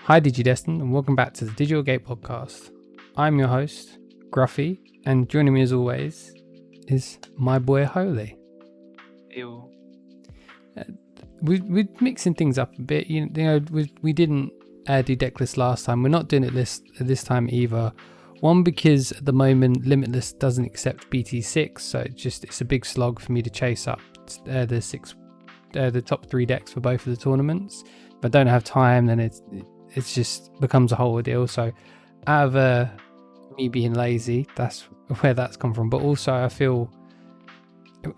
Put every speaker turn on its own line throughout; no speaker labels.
Hi Digidestined, and welcome back to the Digital Gate podcast. I'm your host, Gruffy, and joining me as always is my boy Holy.
Ew.
We're mixing things up a bit. You know, we didn't do decklist last time. We're not doing it this time either. One, because at the moment Limitless doesn't accept BT6, so it's a big slog for me to chase up the top 3 decks for both of the tournaments. If I don't have time, then it just becomes a whole ordeal. So out of me being lazy, that's where that's come from. But also I feel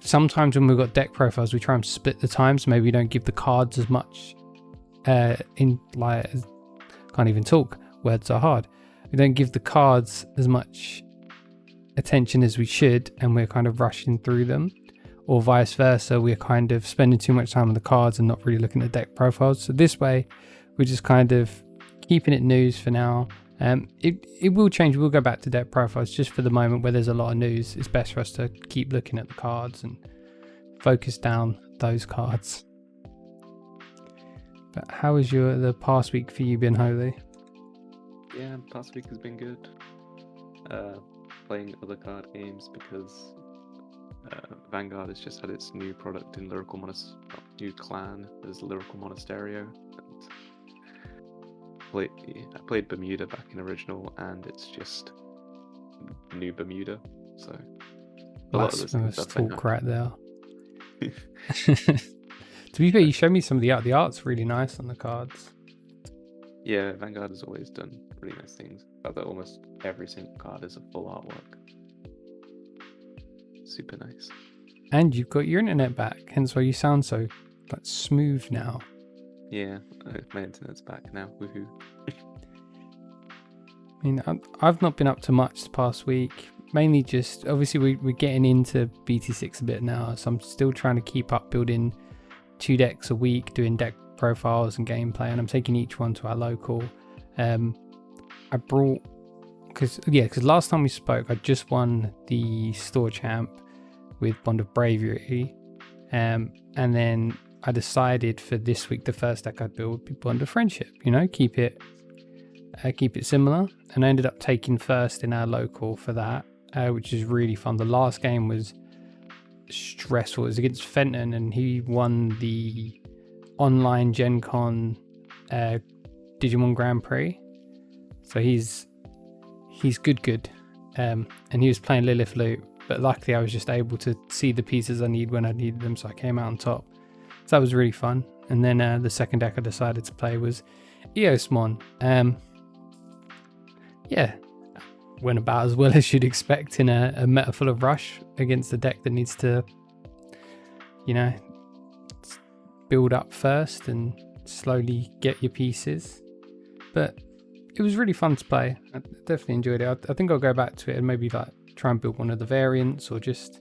sometimes when we've got deck profiles, we try and split the time, so maybe we don't give the cards as much can't even talk, words are hard. We don't give the cards as much attention as we should, and we're kind of rushing through them, or vice versa, we're kind of spending too much time on the cards and not really looking at deck profiles. So this way we're just kind of keeping it news for now. It will change. We'll go back to deck profiles. Just for the moment where there's a lot of news, it's best for us to keep looking at the cards and focus down those cards. But how has the past week for you been, Holy?
Yeah, past week has been good. Playing other card games because Vanguard has just had its new product in new clan. There's Lyrical Monasterio. I played Bermuda back in original, and it's just new Bermuda. So a lot of this stuff
talk right there. To be fair, you showed me some of the art. The art's really nice on the cards.
Yeah, Vanguard has always done really nice things. But almost every single card is a full artwork. Super nice.
And you've got your internet back, hence why you sound so smooth now.
Yeah, my internet's back now. Woohoo.
I mean, I've not been up to much the past week. Mainly just, obviously, we're getting into BT6 a bit now, so I'm still trying to keep up building 2 decks a week, doing deck profiles and gameplay, and I'm taking each one to our local. I brought, because last time we spoke, I just won the store champ with Bond of Bravery, and then I decided for this week the first deck I'd build would be Bond of Friendship. Keep it similar, and I ended up taking first in our local for that, which is really fun. The last game was stressful. It was against Fenton, and he won the online Gen Con Digimon Grand Prix, so he's good, and he was playing Lilith Loot, but luckily I was just able to see the pieces I need when I needed them, so I came out on top. So that was really fun. And then the second deck I decided to play was Eosmon. Went about as well as you'd expect in a meta full of Rush against a deck that needs to, build up first and slowly get your pieces. But it was really fun to play. I definitely enjoyed it. I think I'll go back to it and maybe try and build one of the variants, or just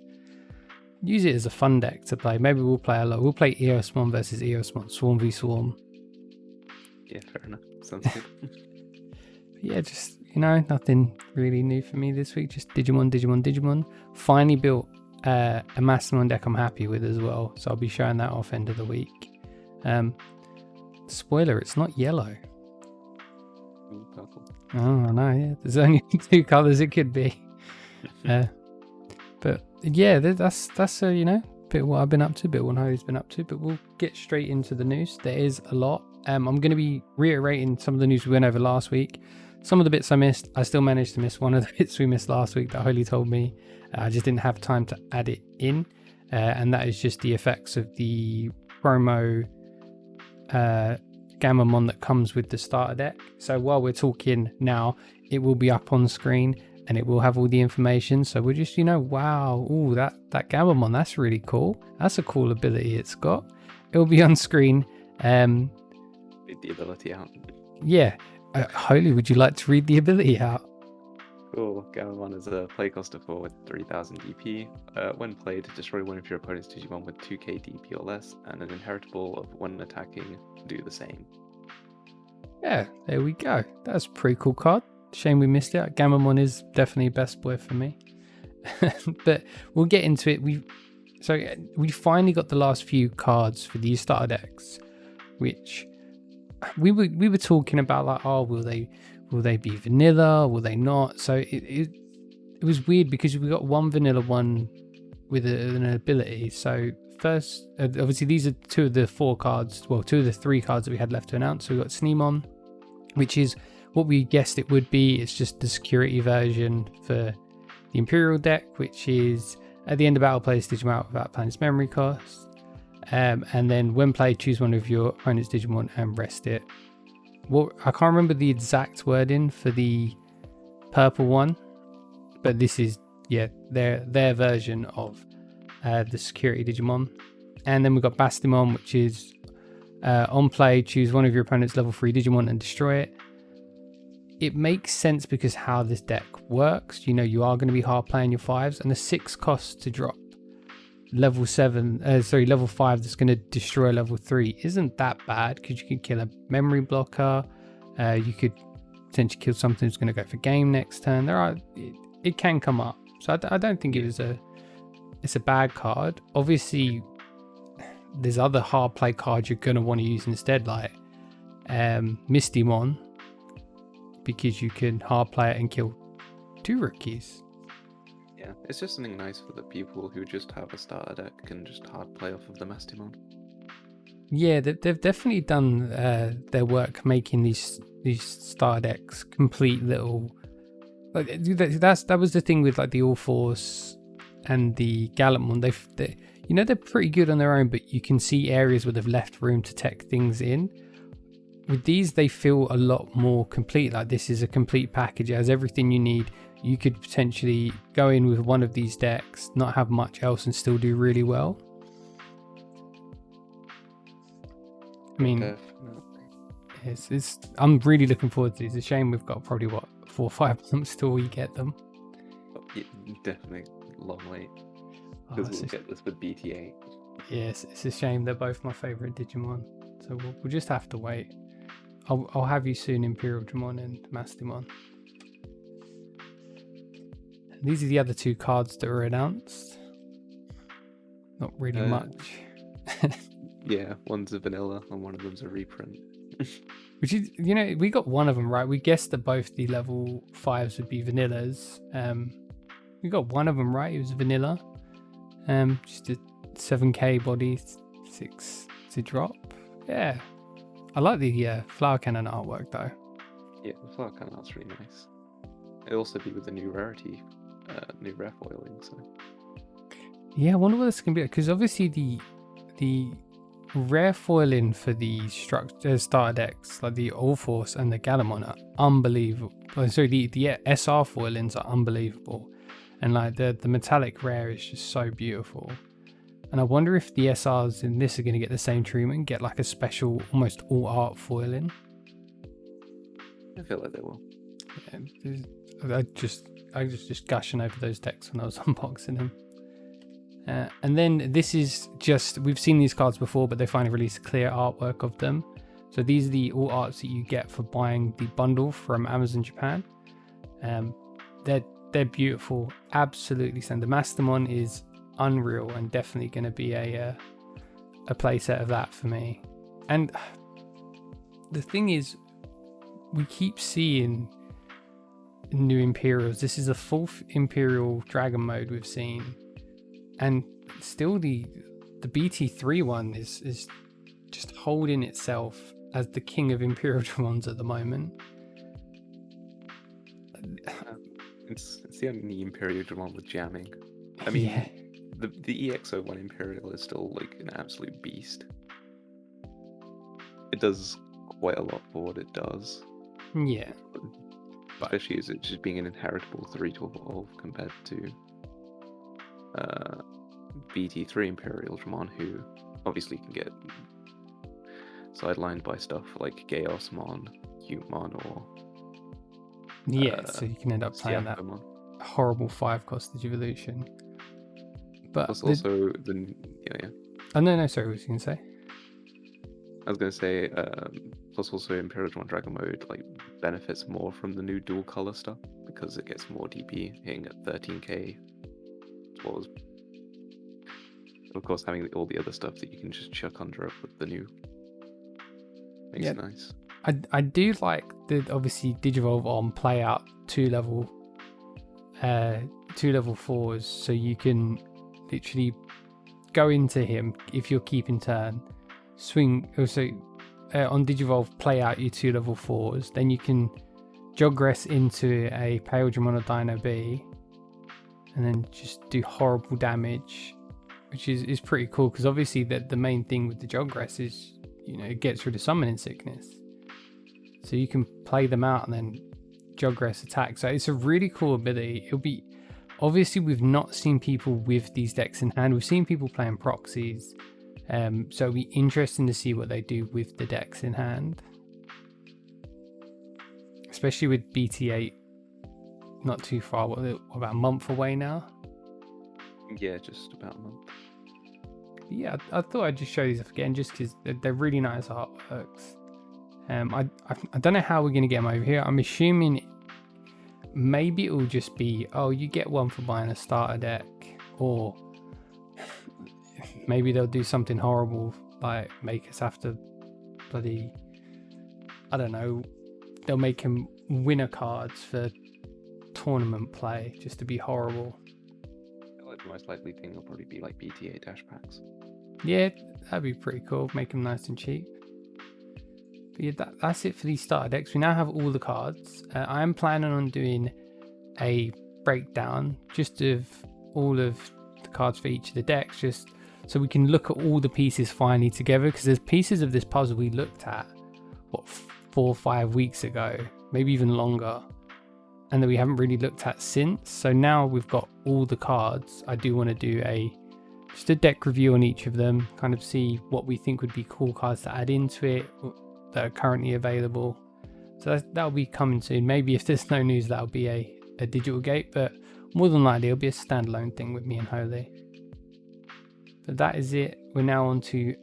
use it as a fun deck to play. Maybe we'll play We'll play Eosmon versus Eosmon, Swarm v Swarm.
Yeah, fair enough. Sounds good.
Yeah, just, nothing really new for me this week. Just Digimon. Finally built a Bastimon deck I'm happy with as well. So I'll be showing that off end of the week. Spoiler, it's not yellow.
Ooh, purple.
Oh, no, yeah. There's only 2 colours it could be. But yeah, that's bit of what I've been up to, bit of what Holly's been up to, but we'll get straight into the news. There is a lot. I'm going to be reiterating some of the news we went over last week. Some of the bits I missed, I still managed to miss one of the bits we missed last week that Holly told me. I just didn't have time to add it in, and that is just the effects of the promo Galamond that comes with the starter deck. So while we're talking now, it will be up on screen, and it will have all the information. So we're just, wow, ooh, that Galamond, that's really cool. That's a cool ability it's got. It will be on screen.
Read the ability out.
Yeah. Holy, would you like to read the ability out?
Cool. Galamond is a play cost of 4 with 3000 DP. When played, destroy one of your opponent's Digimon with 2k DP or less, and an inheritable of when attacking, do the same.
Yeah, there we go. That's a pretty cool card. Shame we missed it. Galamond is definitely best boy for me. But we'll get into it. We finally got the last few cards for these starter decks, which we were talking about like, oh, will they be vanilla? Will they not? So it was weird because we got one vanilla one with an ability. So first, obviously these are two of the 4 cards, well, 2 of the 3 cards that we had left to announce. So we got Sneemon, which is what we guessed it would be. It's just the security version for the Imperial deck, which is at the end of battle, play this Digimon out without playing its memory cost. And then when played, choose one of your opponent's Digimon and rest it. Well, I can't remember the exact wording for the purple one, but this is, yeah, their version of the security Digimon. And then we've got Bastimon, which is on play, choose one of your opponent's level 3 Digimon and destroy it. It makes sense because how this deck works. You are going to be hard playing your 5s, and the 6 cost to drop level 5 that's going to destroy level 3 isn't that bad, because you can kill a memory blocker. You could potentially kill something that's going to go for game next turn. It can come up, so I don't think it's a bad card. Obviously there's other hard play cards you're going to want to use instead, like Mistimon, because you can hard play it and kill 2 rookies.
Yeah, it's just something nice for the people who just have a starter deck and just hard play off of the Bastimon.
Yeah, they've definitely done their work making these starter decks complete little. Like that was the thing with like the All Force and the Galamond. They're pretty good on their own, but you can see areas where they've left room to tech things in. With these, they feel a lot more complete. Like this is a complete package. It has everything you need. You could potentially go in with one of these decks, not have much else, and still do really well. I mean, I'm really looking forward to these. It's a shame we've got probably 4 or 5 months till we get them.
Yeah, definitely long wait, because we'll get this with BT8.
Yes, it's a shame. They're both my favorite Digimon, so we'll just have to wait. I'll have you soon, Imperial Jumon and Bastimon. These are the other 2 cards that were announced. Not really much.
Yeah, one's a vanilla and one of them's a reprint.
Which is, we got one of them right. We guessed that both the level 5s would be vanillas. We got one of them right. It was vanilla. Just a 7k body, 6 to drop. Yeah. I like the flower cannon artwork though.
Yeah, the flower cannon art's really nice. It'll also be with the new rarity, new rare foiling. So
yeah, I wonder what this can be, because obviously the rare foiling for the starter decks like the All Force and the Galamond are unbelievable. Sorry, the SR foilings are unbelievable, and like the metallic rare is just so beautiful. And I wonder if the SRs in this are going to get the same treatment, get like a special, almost all art foiling.
I feel like they will.
Yeah, I was just gushing over those decks when I was unboxing them. And then this is just, we've seen these cards before, but they finally released clear artwork of them. So these are the all arts that you get for buying the bundle from Amazon Japan. They're beautiful, absolutely. So the Bastimon is unreal and definitely going to be a playset of that for me. And the thing is, we keep seeing new Imperials. This is the 4th Imperial Dragon mode we've seen, and still the BT3 one is just holding itself as the king of Imperial Jumons at the moment.
It's the only Imperial Jumon with jamming. I mean,
yeah.
the EX01 Imperial is still like an absolute beast. It does quite a lot for what it does.
Yeah.
Especially as it just being an inheritable 3 to evolve compared to BT3 Imperial Jumon, who obviously can get sidelined by stuff like Galamond, Hookmon, or
so you can end up playing that horrible 5-cost Digivolution. But
plus also
Oh no, sorry, what was you gonna say?
I was gonna say plus also Imperial Jumon Dragon mode like benefits more from the new dual color stuff because it gets more DP, hitting at 13k, as well as of course having all the other stuff that you can just chuck under it with the new Makes it nice.
I do like the obviously Digivolve on play out 2 level 4s, so you can literally go into him if you're keeping turn, swing also on Digivolve play out your 2 level 4s, then you can Jogress into a Paildramon or Dino B and then just do horrible damage, which is pretty cool because obviously the main thing with the Jogress is, you know, it gets rid of summoning sickness, so you can play them out and then Jogress attack. So it's a really cool ability. It'll be obviously, we've not seen people with these decks in hand. We've seen people playing proxies, so it'll be interesting to see what they do with the decks in hand, especially with BT8 not too far. What, about a month away now?
Yeah, just about a month.
Yeah, I thought I'd just show these off again just because they're really nice artworks. I don't know how we're going to get them over here. I'm assuming maybe it will just be, oh, you get one for buying a starter deck, or maybe they'll do something horrible like make us have to bloody, I don't know, they'll make him winner cards for tournament play just to be horrible.
The most likely thing will probably be like BT8 dash packs.
Yeah, that'd be pretty cool. Make them nice and cheap. But yeah, that's it for these starter decks. We now have all the cards. I am planning on doing a breakdown just of all of the cards for each of the decks, just so we can look at all the pieces finally together, because there's pieces of this puzzle we looked at, 4 or 5 weeks ago, maybe even longer, and that we haven't really looked at since. So now we've got all the cards. I do want to do just a deck review on each of them, kind of see what we think would be cool cards to add into it that are currently available. So that'll be coming soon. Maybe if there's no news, that'll be a digital gate, but more than likely it'll be a standalone thing with me and Holy. But that is it. We're now on to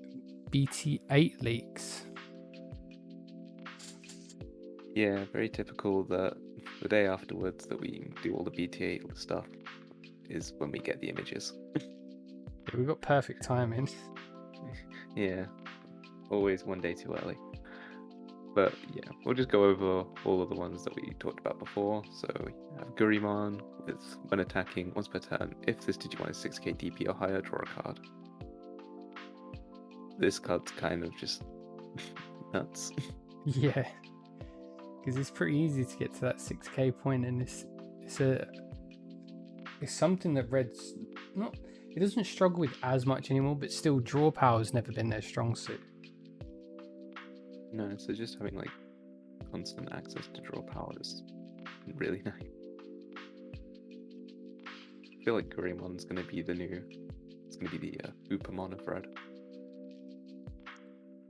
BT8 leaks.
Yeah, very typical that the day afterwards that we do all the BT8 stuff is when we get the images.
Yeah, we've got perfect timing.
Yeah, always one day too early. But yeah, we'll just go over all of the ones that we talked about before. So we have Gurimon with when attacking once per turn. If this Digimon is 6k DP or higher, draw a card. This card's kind of just nuts.
Yeah, because it's pretty easy to get to that 6k point, and it's something that Red's not. It doesn't struggle with as much anymore, but still, draw power has never been their strong suit.
No, so just having like constant access to draw power is really nice. I feel like Gurimon's going to be the Upamon of Red.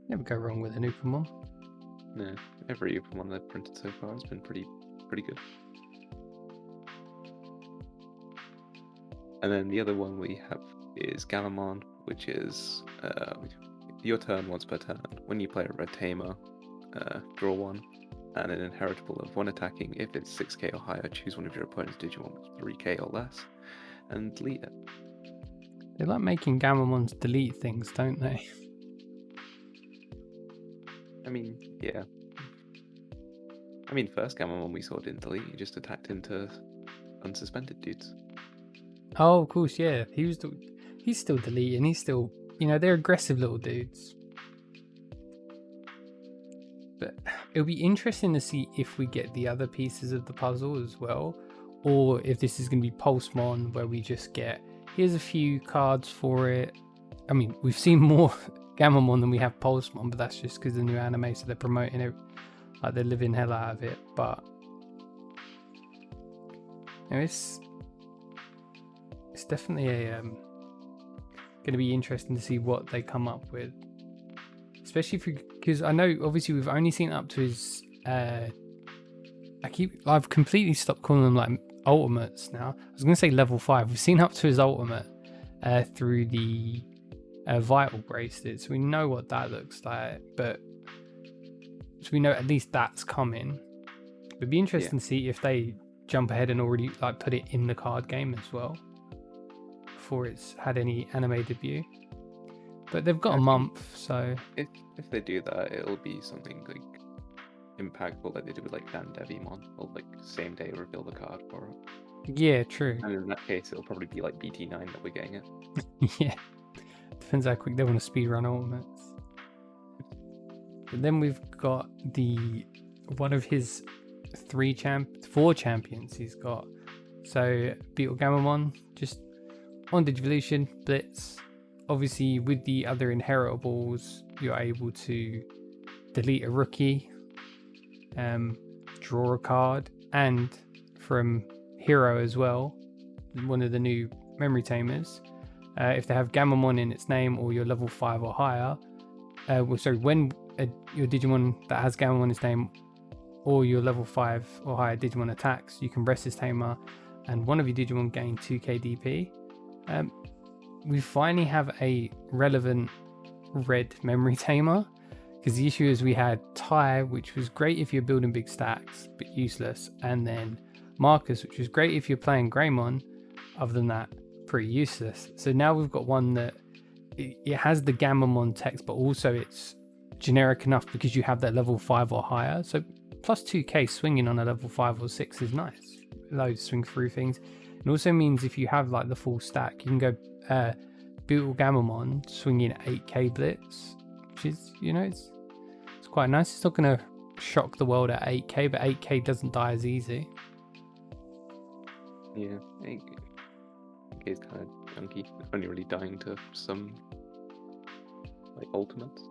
Never go wrong with an Upamon.
No, every Upamon they've printed so far has been pretty good. And then the other one we have is Galamond, which is your turn once per turn. When you play a red Tamer, draw one, and an inheritable of one attacking. If it's 6k or higher, choose one of your opponent's Digimon with 3k or less, and delete it.
They like making Galamons delete things, don't they?
I mean, yeah. I mean, first Galamon we saw didn't delete, he just attacked into unsuspended dudes.
Oh, of course, yeah. He's still deleting. He's still, they're aggressive little dudes. But it'll be interesting to see if we get the other pieces of the puzzle as well, or if this is going to be Pulsemon, where we just get, here's a few cards for it. I mean, we've seen more Gamamon than we have Pulsemon, but that's just because the new anime, so they're promoting it, like they're living hell out of it. But it's definitely going to be interesting to see what they come up with, especially because I know obviously we've only seen up to his I've completely stopped calling them like ultimates now. I was going to say level 5. We've seen up to his ultimate through the vital bracelet, so we know what that looks like, but so we know at least that's coming. It'd be interesting to see if they jump ahead and already like put it in the card game as well before it's had any anime debut. But they've got
I
a
think
month, so
if they do that, it'll be something like impactful like they did with like Digimon, or like same day reveal the card for it.
yeah, true.
And in that case, it'll probably be like BT9 that we're getting it.
Yeah, depends how quick they want to speedrun ultimates. But then we've got one of his four champions he's got. So Galamond, just on Digivolution, Blitz. Obviously, with the other inheritables, you're able to delete a rookie, draw a card, and from Hero as well, one of the new memory tamers. If they have Galamond in its name or you're level 5 or higher, when your Digimon that has Galamond in its name or your level 5 or higher Digimon attacks, you can rest this tamer and one of your Digimon gain 2k DP. We finally have a relevant red memory tamer, because the issue is we had Tai, which was great if you're building big stacks but useless, and then Marcus, which was great if you're playing Greymon. Other than that, pretty useless. So now we've got one that it has the Galamond text, but also it's generic enough because you have that level 5 or higher. So plus 2k swinging on a level 5 or 6 is nice. Loads swing through things. It also means if you have like the full stack, you can go Beetle Galamond swinging 8k blitz, which is, it's quite nice. It's not going to shock the world at 8k, but 8k doesn't die as easy.
Yeah, 8k is kind of junky. Only really dying to some like ultimates.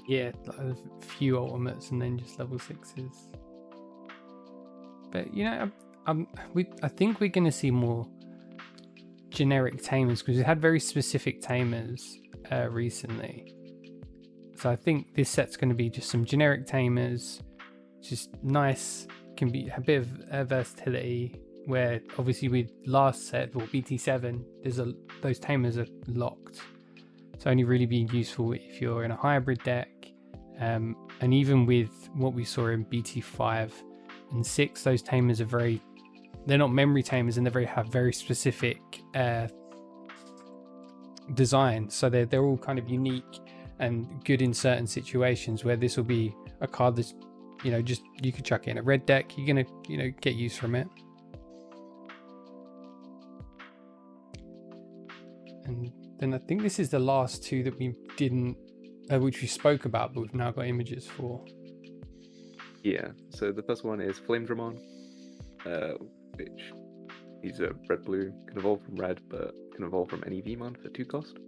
Yeah, like a few ultimates and then just level 6s. But I think we're going to see more generic tamers, because we had very specific tamers recently. So I think this set's going to be just some generic tamers, just nice, can be a bit of versatility. Where obviously with last set or BT7, those tamers are locked. So only really being useful if you're in a hybrid deck, and even with what we saw in BT5 and 6, those tamers are they're not memory tamers, and they have very specific design. So they're all kind of unique and good in certain situations, where this will be a card that's, just you could chuck it in a red deck, you're gonna, get use from it. And then I think this is the last two that we didn't, which we spoke about, but we've now got images for.
Yeah, so the first one is Flamedramon, which he's a red-blue, can evolve from red, but can evolve from any Vmon for 2 cost.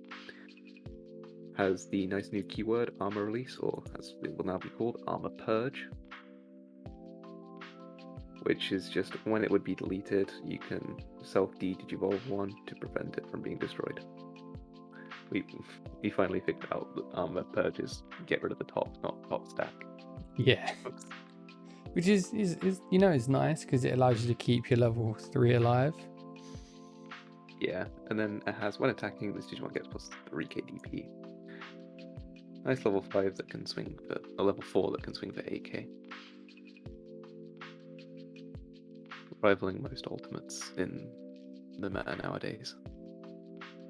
Has the nice new keyword Armor Release, or as it will now be called, Armor Purge, which is just when it would be deleted, you can self-de-digivolve 1 to prevent it from being destroyed. We finally figured out that Armor Purge is get rid of the top, not top stack.
Yeah. Which is nice, because it allows you to keep your level 3 alive.
Yeah, and then it has, when attacking, this Digimon gets plus 3k DP. Nice level 5 that can swing for, a level 4 that can swing for 8k. Rivaling most ultimates in the meta nowadays.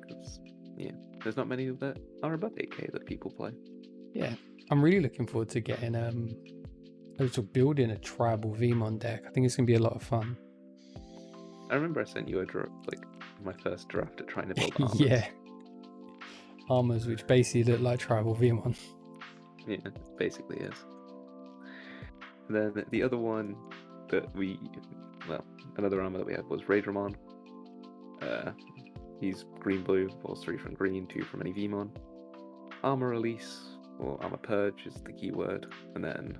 Because, there's not many that are above 8k that people play.
Yeah, I'm really looking forward to getting building a tribal Vmon deck. I think it's gonna be a lot of fun.
I remember I sent you a draft, like my first draft at trying to build armors.
Yeah, armors which basically look like tribal Vmon.
Yeah, it basically is. And then the other one that another armor that we had was Wingdramon. He's green-blue, falls 3 from green, 2 from any Vmon. Armor Release, or Armor Purge is the keyword, and then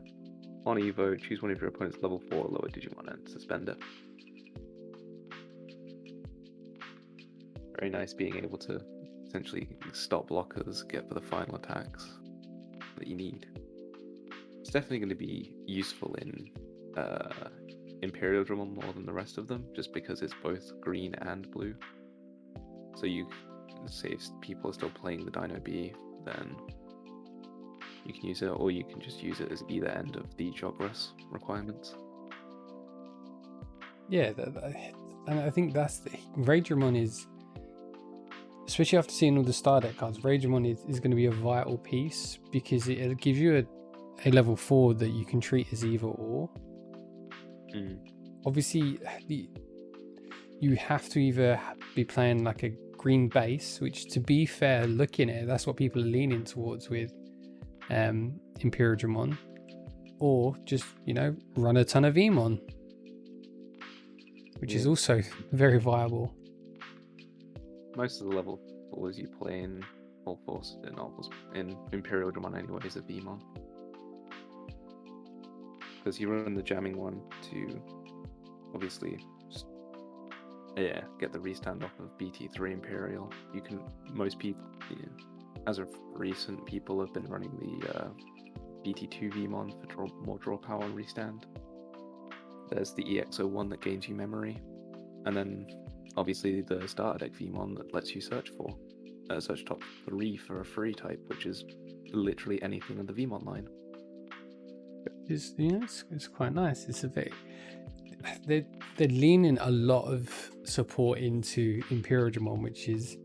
on Evo, choose one of your opponent's level 4 or lower Digimon and suspend it. Very nice being able to essentially stop blockers, get for the final attacks that you need. It's definitely going to be useful in Imperial Jumon more than the rest of them, just because it's both green and blue. So you say if people are still playing the Dino B, then you can use it, or you can just use it as either end of the Jogras requirements.
Yeah, and I think that's Wingdramon is especially after seeing all the star deck cards, Ragemon is going to be a vital piece because it'll give you a level 4 that you can treat as either or. Obviously, you have to either be playing like a green base, which, to be fair, looking at it, that's what people are leaning towards with Imperial Jumon, or just, run a ton of Emon, which is also very viable.
Most of the level 4s you play in Full Force in Imperial Jumon anyways are Emon. Because you run the jamming one to obviously just, get the restand off of BT3 Imperial. Most people, as of recent, people have been running the BT2 Vmon for more draw power and restand. There's the EX01 that gains you memory, and then obviously the starter deck Vmon that lets you search top 3 for a free type, which is literally anything in the Vmon line.
It's quite nice. It's a bit. They're leaning a lot of support into Imperial Jumon, which is,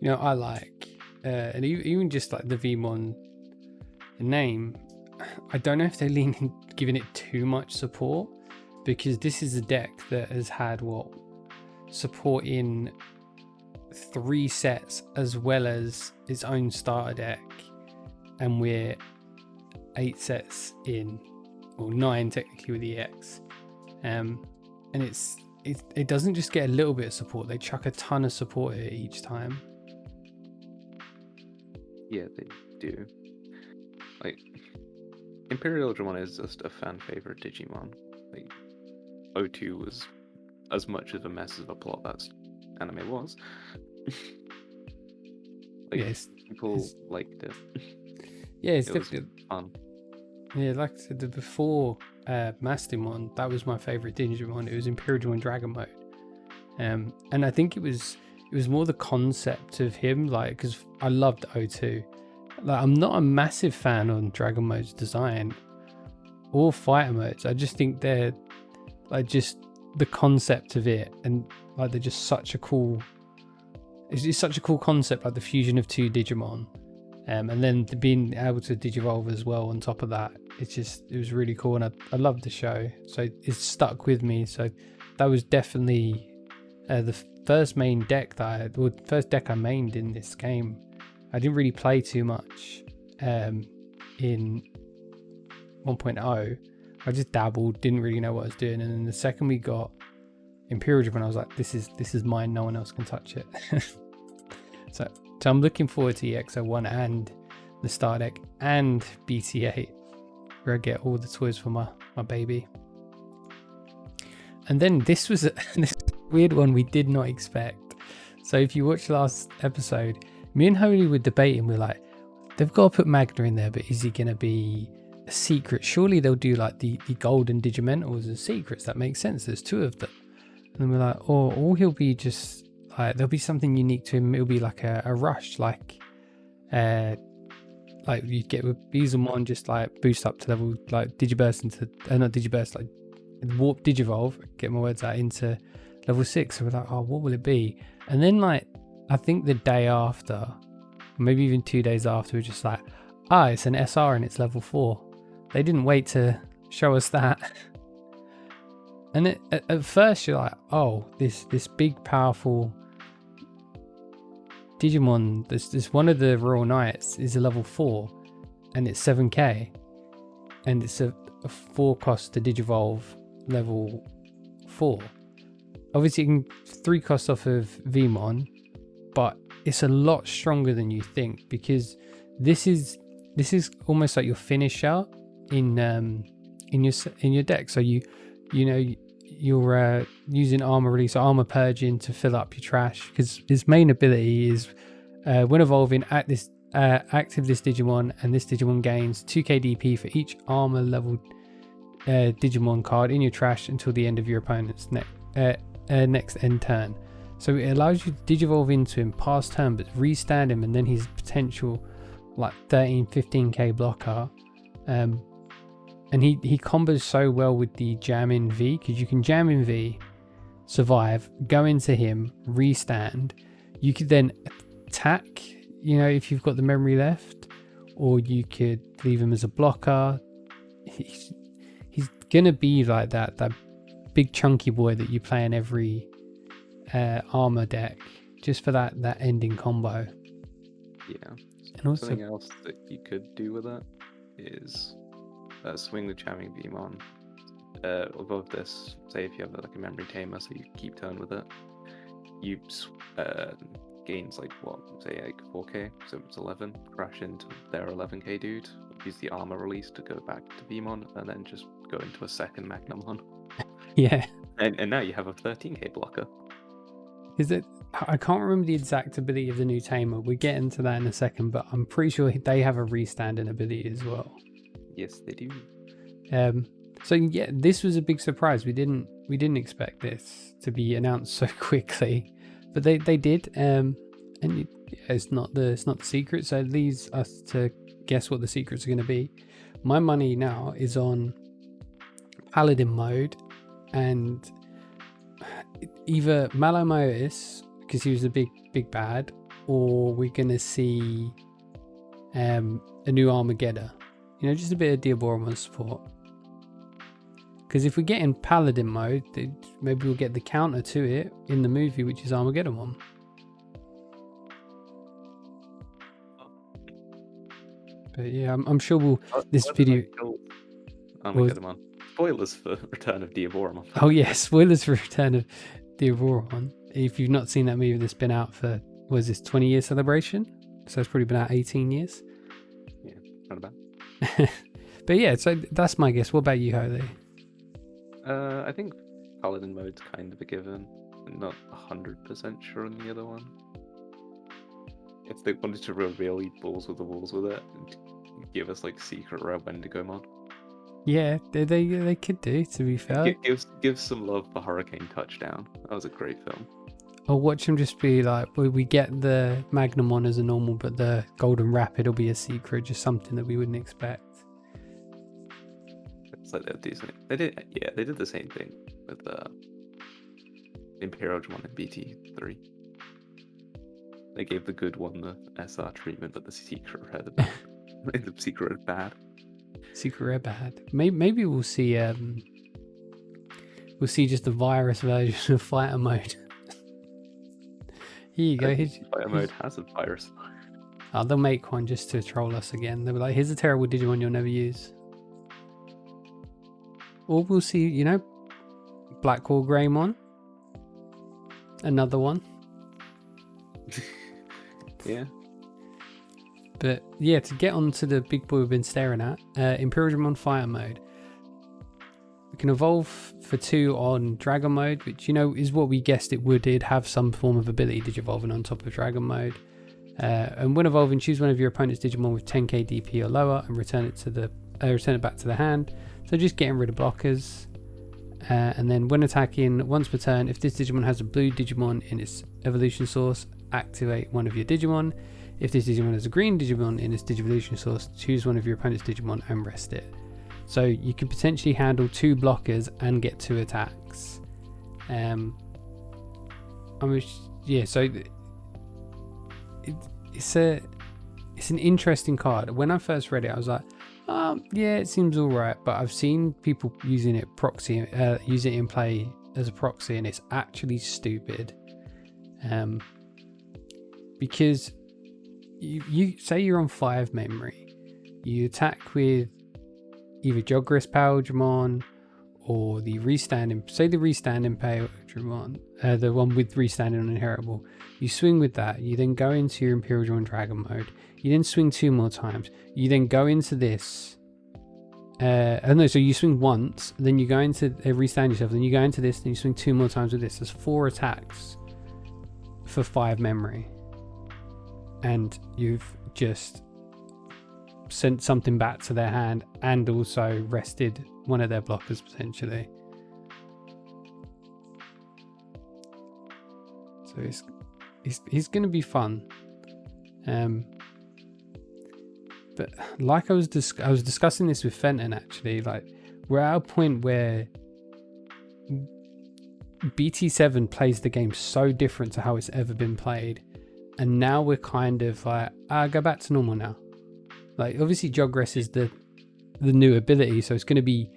I like, and even just like the Vmon name. I don't know if they're giving it too much support, because this is a deck that has had support in 3 sets as well as its own starter deck, and we're 8 sets in, or 9 technically with EX, and it doesn't just get a little bit of support, they chuck a ton of support at it each time.
Yeah, they do. Like, Imperial Jumon is just a fan favorite Digimon. Like, 02 was as much of a mess of a plot that anime was. People liked it.
Yeah, it's
it
definitely
was fun.
Yeah, like I said, before Bastimon, that was my favourite Digimon. It was Imperial Jumon Dragon Mode, and I think it was more the concept of him, like, because I loved 02. Like, I'm not a massive fan on Dragon Mode's design or fighter modes. I just think they're like, just the concept of it, and like, they're just such a cool. It's just such a cool concept, like the fusion of 2 Digimon. And then being able to digivolve as well on top of that, it was really cool, and I loved the show, so it stuck with me. So that was definitely the first deck I mained in this game. I didn't really play too much in 1.0. I just dabbled, didn't really know what I was doing, and then the second we got Imperial Jumon, I was like, this is mine, no one else can touch it. So I'm looking forward to EX01 and the Star Deck and BT8, where I get all the toys for my baby. And then this was this weird one we did not expect. So if you watched last episode, me and Holy were debating. We're like, they've got to put Magna in there, but is he going to be a secret? Surely they'll do like the golden Digimentals as secrets. That makes sense. There's 2 of them. And then we're like, or he'll be just... there'll be something unique to him. It'll be like a rush, like you get with Bastimon, just like boost up to level, like Digiburst into not Digiburst, like Warp Digivolve. Get my words out, into level 6. So we're like, what will it be? And then, like, I think the day after, maybe even 2 days after, we're just like, it's an SR and it's level 4. They didn't wait to show us that. And at first you're like, this big powerful Digimon, this one of the Royal Knights is a level 4 and it's 7k, and it's a 4 cost to Digivolve level 4. Obviously you can 3 cost off of Vmon, but it's a lot stronger than you think, because this is almost like your finisher in your deck. So you're using armor release or armor purging to fill up your trash, because his main ability is when evolving, active this Digimon, and this Digimon gains 2k DP for each armor level Digimon card in your trash until the end of your opponent's next end turn. So it allows you to Digivolve into him past turn, but restand him, and then his potential like 13-15k blocker. And he combos so well with the jam in V, because you can jam in V, survive, go into him, restand. You could then attack, if you've got the memory left, or you could leave him as a blocker. He's gonna be like that big chunky boy that you play in every armor deck, just for that ending combo.
Yeah.
And also,
something else that you could do with that is swing the Charming Digimon above this. Say if you have like a memory tamer, so you keep turn with it, you gains like 4k, so it's 11. Crash into their 11k dude. Use the armor release to go back to Vmon, and then just go into a second Magnamon.
Yeah.
And now you have a 13k blocker.
Is it? I can't remember the exact ability of the new Tamer. We'll get into that in a second, but I'm pretty sure they have a restanding ability as well.
Yes, they do.
So yeah, this was a big surprise. We didn't expect this to be announced so quickly, but they did. And it's not the secret, so it leaves us to guess what the secrets are going to be. My money now is on Paladin mode, and either Malamotis, because he was a big bad, or we're going to see a new Armageddon. Just a bit of Diaboromon support. Because if we get in Paladin mode, maybe we'll get the counter to it in the movie, which is Armageddon. But yeah, I'm sure this video.
Armageddon. Spoilers for Return of Diaboromon.
Oh yeah, spoilers for Return of Diaboromon. If you've not seen that movie, that's been out for 20-year celebration. So it's probably been out 18 years.
Yeah, not bad.
But yeah, so that's my guess. What about you, Holly?
I think Paladin mode's kind of a given. I'm not 100% sure on the other one. If they wanted to really balls with the walls with it, give us like secret rare Wendigomon. Yeah,
they could do, to be fair.
Give some love for Hurricane Touchdown. That was a great film.
Or watch him just be like, we get the Magnamon as a normal, but the Golden Rapid will be a secret, just something that we wouldn't expect.
It's like they'll do something. They did the same thing with Imperial Jumon and BT8. They gave the good one the SR treatment, but the secret rare the bad. The secret rare bad.
Secret rare bad. Maybe we'll see just the virus version of fighter mode. Here you go.
Fighter mode has a virus.
Oh, they'll make one just to troll us again. They'll be like, here's a terrible Digimon you'll never use. Or we'll see, Blackwall Greymon. Another one.
Yeah.
But yeah, to get on to the big boy we've been staring at, Imperial Jumon Fighter mode. We can evolve for 2 on Dragon mode, which is what we guessed it would. It'd have some form of ability Digivolving on top of Dragon mode. And when evolving, choose one of your opponent's Digimon with 10k DP or lower and return it back to the hand. So just getting rid of blockers. And then when attacking once per turn, if this Digimon has a blue Digimon in its evolution source, activate one of your Digimon. If this Digimon has a green Digimon in its Digivolution source, choose one of your opponent's Digimon and rest it. So you can potentially handle 2 blockers and get 2 attacks. So it's an interesting card. When I first read it, I was like, it seems alright, but I've seen people using it use it in play as a proxy, and it's actually stupid. Because you say you're on 5 memory, you attack with either Jogris Paladramon or the restanding Paladramon, the one with restanding on Inheritable. You swing with that, you then go into your Imperial Jumon Dragon mode, you then swing 2 more times, you then go into this, so you swing once, then you go into restand yourself, then you go into this, then you swing 2 more times with this. There's 4 attacks for 5 memory, and you've just sent something back to their hand and also rested one of their blockers potentially. So it's going to be fun. But like I was discussing this with Fenton, actually, like we're at a point where BT7 plays the game so different to how it's ever been played and now we're kind of like, go back to normal now. Like, obviously Jogress is the new ability, so it's going to be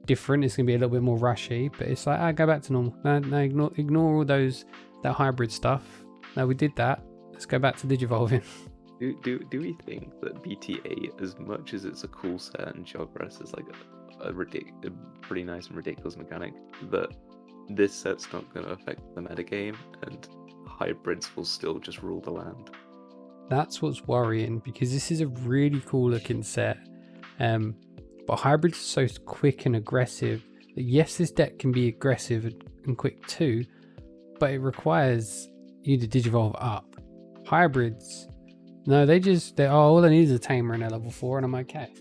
different. It's going to be a little bit more rushy, but it's like, go back to normal. No, ignore all that hybrid stuff. No, we did that. Let's go back to Digivolving.
Do we think that BT8, as much as it's a cool set and Jogress is like a pretty nice and ridiculous mechanic, that this set's not going to affect the metagame and hybrids will still just rule the land?
That's what's worrying, because this is a really cool looking set. But hybrids are so quick and aggressive. Yes, this deck can be aggressive and quick too, but it requires you to Digivolve up. Hybrids, no, all I need is a Tamer and a level 4 and I'm okay.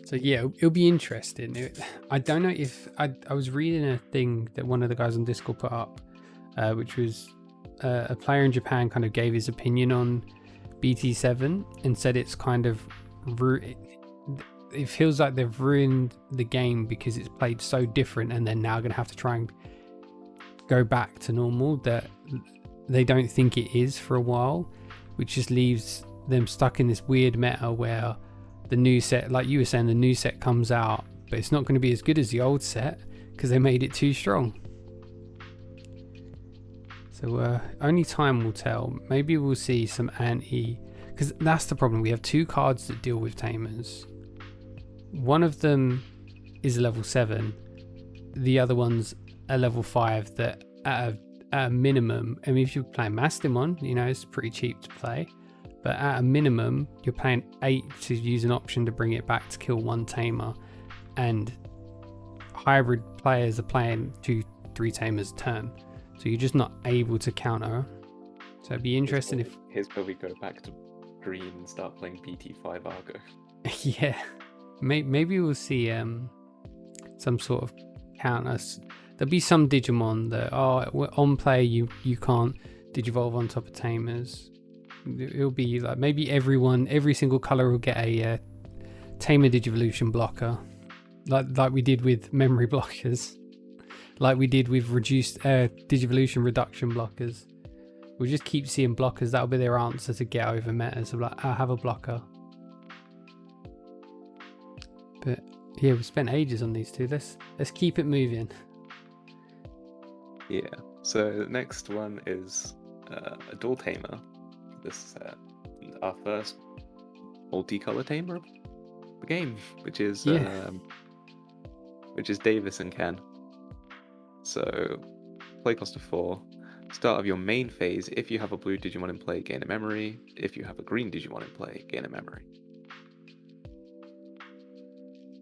So yeah, it'll be interesting. I don't know if I was reading a thing that one of the guys on Discord put up, which was a player in Japan kind of gave his opinion on BT7 and said it's kind of it feels like they've ruined the game because it's played so different, and they're now going to have to try and go back to normal that they don't think it is for a while, which just leaves them stuck in this weird meta where the new set, like you were saying, the new set comes out, but it's not going to be as good as the old set because they made it too strong. So only time will tell. Maybe we'll see some because that's the problem. We have two cards that deal with Tamers. One of them is a level 7. The other one's a level 5 that at a minimum, I mean, if you're playing Bastimon, it's pretty cheap to play. But at a minimum, you're paying 8 to use an option to bring it back to kill one Tamer. And hybrid players are playing 2-3 Tamers a turn. So you're just not able to counter. So it'd be interesting if...
Here's where we go back to green and start playing BT5 Argo.
Yeah. Maybe we'll see some sort of counter. There'll be some Digimon that, on play you can't Digivolve on top of Tamers. It'll be like maybe every single color will get a Tamer Digivolution blocker, like we did with memory blockers, like we did with reduced Digivolution reduction blockers. We'll just keep seeing blockers. That'll be their answer to get over metas of like, I have a blocker. But yeah, we've spent ages on these two. Let's keep it moving.
Yeah. So the next one is a dual Tamer. This our first multicolor Tamer of the game, which is Davis and Ken. So play cost of 4. Start of your main phase. If you have a blue Digimon in play, gain a memory. If you have a green Digimon in play, gain a memory.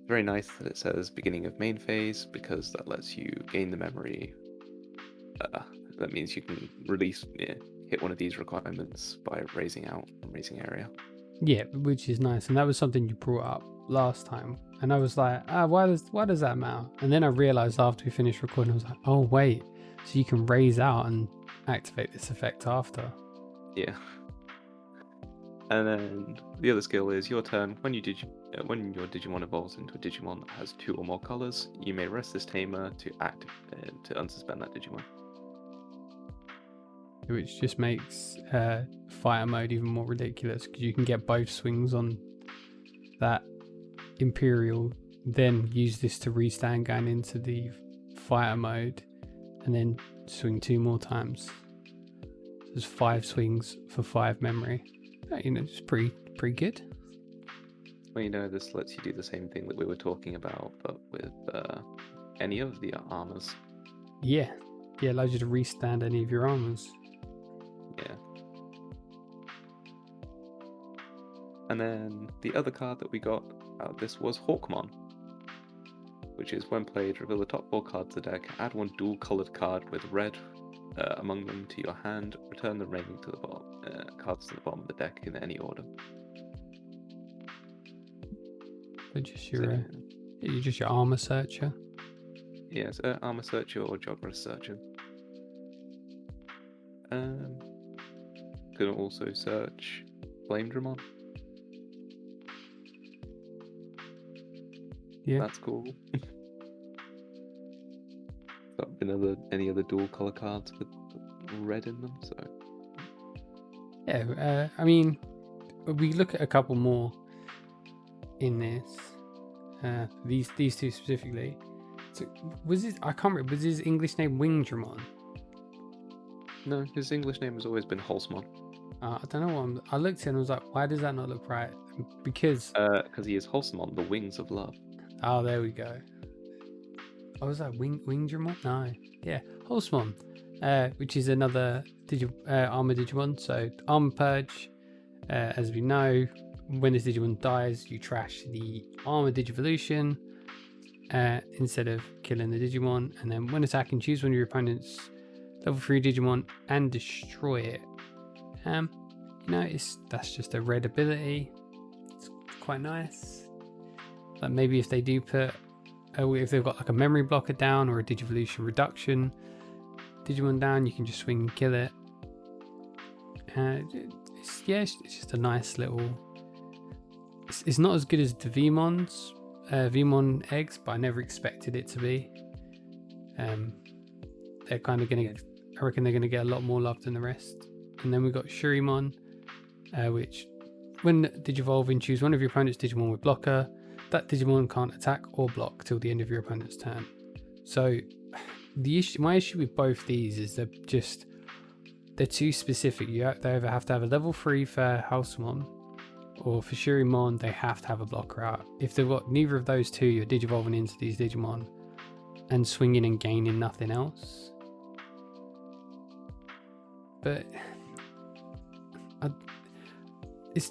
Very nice that it says beginning of main phase, because that lets you gain the memory. That means you can hit one of these requirements by raising out and raising area.
Yeah, which is nice, and that was something you brought up last time, and I was like, why does that matter? And then I realized after we finished recording, I was like, oh wait, so you can raise out and activate this effect after.
Yeah. And then the other skill is your turn. When your Digimon evolves into a Digimon that has 2 or more colors, you may rest this Tamer to unsuspend that Digimon.
Which just makes fighter mode even more ridiculous, because you can get both swings on that Imperial, then use this to restand going into the fighter mode, and then swing 2 more times. There's 5 swings for 5 memory. It's pretty good.
Well, this lets you do the same thing that we were talking about, but with any of the armors.
Yeah, allows you to restand any of your armors.
Yeah. And then the other card that we got out of this was Hawkmon, which is when played, reveal the top 4 cards of the deck, add 1 dual-colored card with red among them to your hand, return the remaining to the bottom cards to the bottom of the deck in any order.
So you're just your armor searcher.
Yes, armor searcher or Jogress searcher. Can also search Flamedramon.
Yeah,
that's cool. Got any other dual color cards with red in them, so
Yeah, I mean, we look at a couple more in this. These two specifically. So was his? I can't remember. Was his English name Wingdramon?
No, his English name has always been Hawkmon.
I don't know. I looked at it and I was like, why does that not look right? Because
he is Hawkmon, the wings of love.
oh, there we go. Oh, was that Wingdramon? No, yeah, Hawkmon, which is another armor Digimon. So armor purge, as we know, when this Digimon dies, you trash the armor Digivolution instead of killing the Digimon, and then when attacking, choose one of your opponent's level 3 Digimon and destroy it. That's just a red ability. It's quite nice. Like maybe if they do put, if they've got like a memory blocker down or a Digivolution reduction Digimon down, you can just swing and kill it. It's just a nice little. It's not as good as the Vmon eggs, but I never expected it to be. They're kind of gonna. I reckon they're gonna get a lot more love than the rest. And then we've got Shuriman, which when Digivolving, choose one of your opponent's Digimon with blocker. That Digimon can't attack or block till the end of your opponent's turn. So my issue with both these is they're too specific. They either have to have a level 3 for Hawkmon, or for Shuriman, they have to have a blocker out. If they've got neither of those two, you're Digivolving into these Digimon and swinging and gaining nothing else. But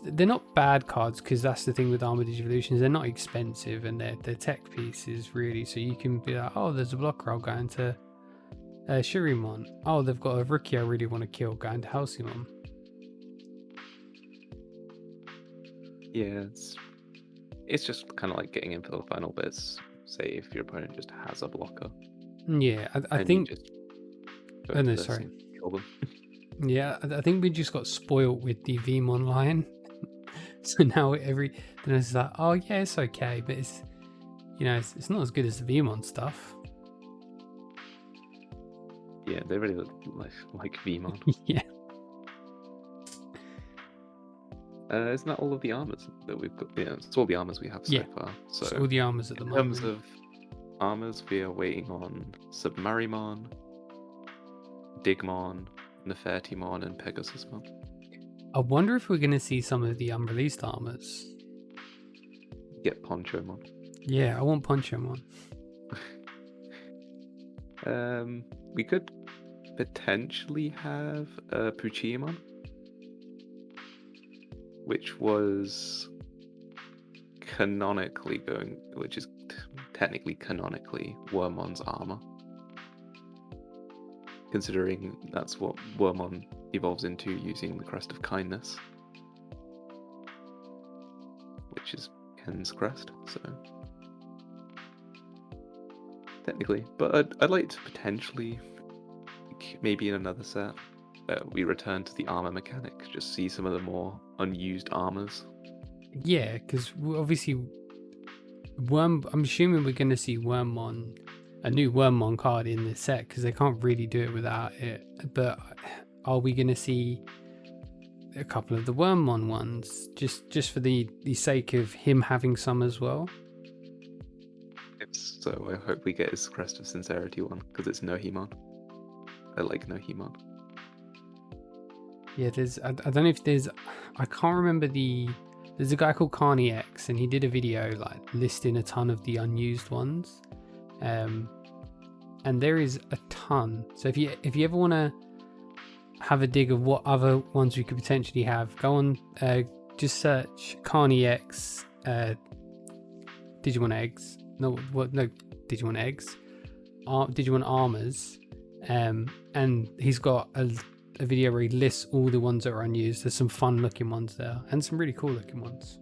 they're not bad cards, because that's the thing with Armored Digivolutions. They're not expensive and they're tech pieces, really. So you can be like, oh, there's a blocker, I'll go into Shuriman. Oh, they've got a rookie I really want to kill, go into Hawkmon.
Yeah, it's just kind of like getting in for the final bits. Say if your opponent just has a blocker.
Yeah, I think.
Oh no, sorry. Kill them.
Yeah, I think we just got spoiled with the Vmon line. So now then it's like, oh yeah, it's okay, but it's not as good as the Vmon stuff.
Yeah, they really look like Vmon.
Yeah.
Isn't that all of the armors that we've got? Yeah, it's all the armors we have so far. So
it's all the armors at the moment.
In terms of armors, we are waiting on Submarimon, Digimon, Nefertimon, and Pegasusmon.
I wonder if we're going to see some of the unreleased armors.
Get Ponchomon.
Yeah, I want Ponchomon.
We could potentially have Puchimon, which was technically canonically Wormon's armor, considering that's what Wormon evolves into using the Crest of Kindness, which is Ken's crest, so technically. But I'd like to potentially, maybe in another set, we return to the armor mechanic, just see some of the more unused armors.
Yeah, because obviously I'm assuming we're going to see Wormmon, a new Wormmon card in this set, because they can't really do it without it. But are we going to see a couple of the Wormmon ones, just for the sake of him having some as well?
So I hope we get his Crest of Sincerity one, because it's Nohimon. I like Nohimon.
Yeah, I don't know if I can't remember there's a guy called Carney X, and he did a video like listing a ton of the unused ones, and there is a ton. So if you ever want to have a dig of what other ones we could potentially have, go on, just search Carney X Digimon eggs. No, Digimon eggs, Digimon armors, and he's got a video where he lists all the ones that are unused. There's some fun looking ones there, and some really cool looking ones.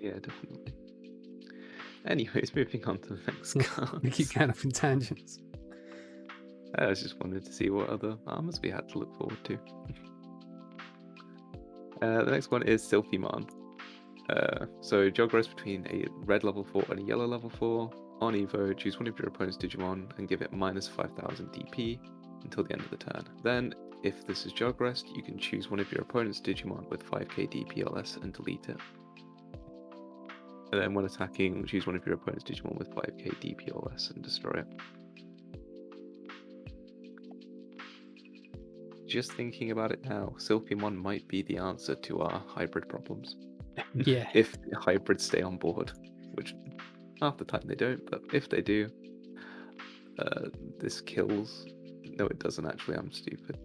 Yeah, definitely. Anyways, moving on to the next card.
We keep going off in tangents.
I just wanted to see what other armors we had to look forward to. The next one is Sylphimon. So jog grows between a red level 4 and a yellow level 4. On Evo, choose one of your opponent's Digimon and give it minus 5,000 DP until the end of the turn. Then, if this is Jog Rest, you can choose one of your opponent's Digimon with 5k DPLS and delete it. And then when attacking, choose one of your opponent's Digimon with 5k DPLS and destroy it. Just thinking about it now, Silphymon might be the answer to our hybrid problems.
Yeah.
If hybrids stay on board, which half the time they don't, but if they do, this kills. No, it doesn't actually. I'm stupid.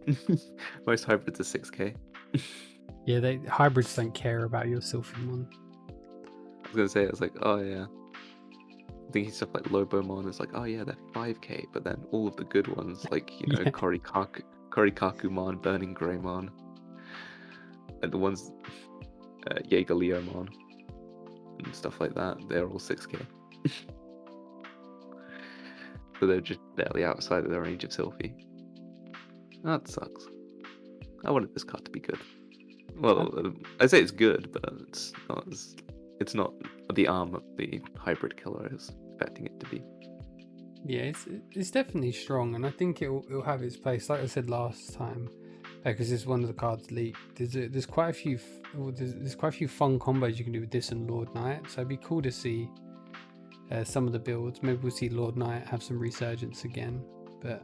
Most hybrids are 6k.
Yeah, hybrids don't care about your Silphymon.
I was gonna say, I was like, oh yeah. Thinking stuff like Lobomon is like, oh yeah, they're 5k, but then all of the good ones, like, you know,
Yeah.
Korikakumon, Burning Greymon, and the ones, Jaeger-Leomon, and stuff like that, they're all 6k. So they're just barely outside of the range of Sylphie. That sucks. I wanted this card to be good. Well, I say it's good, but it's not the arm of the hybrid killer I was expecting it to be.
Yeah, it's definitely strong, and I think it'll have its place. Like I said last time, because it's one of the cards leaked. There's quite a few there's quite a few fun combos you can do with this and Lord Knight. So it'd be cool to see some of the builds. Maybe we'll see Lord Knight have some resurgence again, but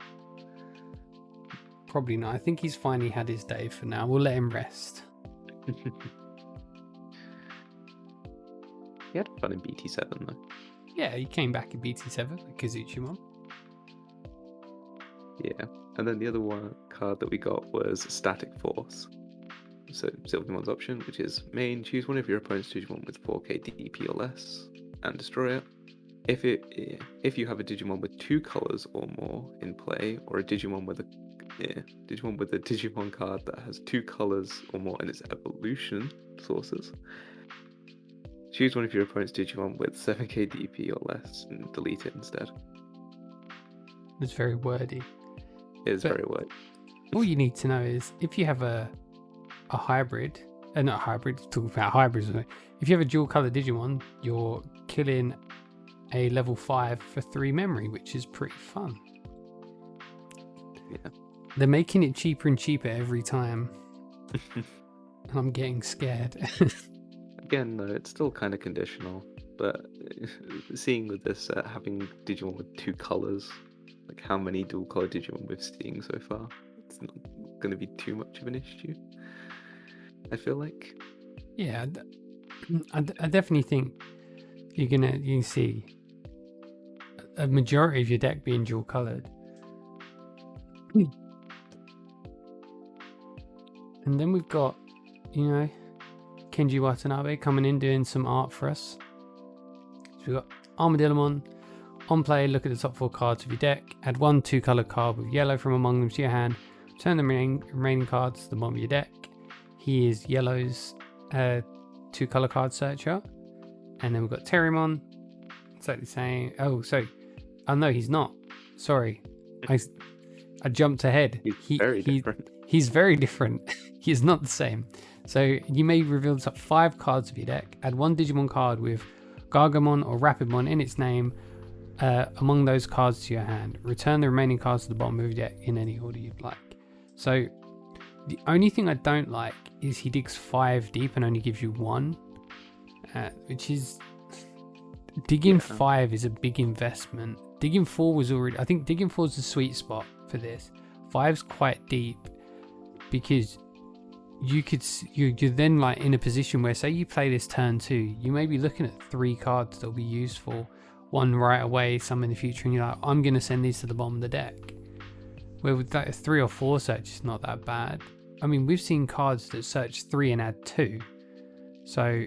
probably not. I think he's finally had his day for now. We'll let him rest.
He had fun in BT7 though.
Yeah, he came back in BT7 with Kazuchimon.
Yeah, and then the other one card that we got was Static Force. So Silphymon's option, which is main, choose one of your opponent's Digimon with 4k DP or less and destroy it. If you have a Digimon with 2 colors or more in play, or a Digimon with a Digimon card that has 2 colors or more in its evolution sources, choose one of your opponent's Digimon with 7k DP or less and delete it instead.
It's very wordy.
It is very wordy.
All you need to know is if you have a hybrid, not hybrid, talking about hybrids. If you have a dual color Digimon, you're killing a level 5 for 3 memory, which is pretty fun.
Yeah.
They're making it cheaper and cheaper every time. And I'm getting scared.
Again, though, it's still kind of conditional, but seeing with this having Digimon with 2 colors, like how many dual color Digimon we've seen so far, it's not going to be too much of an issue, I feel like.
Yeah, I definitely think you can see a majority of your deck being dual colored. And then we've got, Kenji Watanabe coming in doing some art for us. So we've got Armadillomon. On play, look at the top 4 cards of your deck. Add 1 2-color card with yellow from among them to your hand. Return the remaining cards to the bottom of your deck. He is yellow's 2-color card searcher. And then we've got Terrymon. Exactly saying, oh no, he's not. Sorry, I jumped ahead.
He's very different.
He's very different. He is not the same. So you may reveal the top 5 cards of your deck. Add 1 Digimon card with Gargamon or Rapidmon in its name among those cards to your hand. Return the remaining cards to the bottom of your deck in any order you'd like. So the only thing I don't like is he digs 5 deep and only gives you 1, which is digging 5 is a big investment. Digging 4 was already, I think digging 4 is the sweet spot for this. 5's quite deep because you're then like in a position where, say you play this turn 2, you may be looking at 3 cards that'll be useful, 1 right away, some in the future, and you're like, I'm going to send these to the bottom of the deck. Where with that 3 or 4 search, it's not that bad. I mean, we've seen cards that search 3 and add 2. So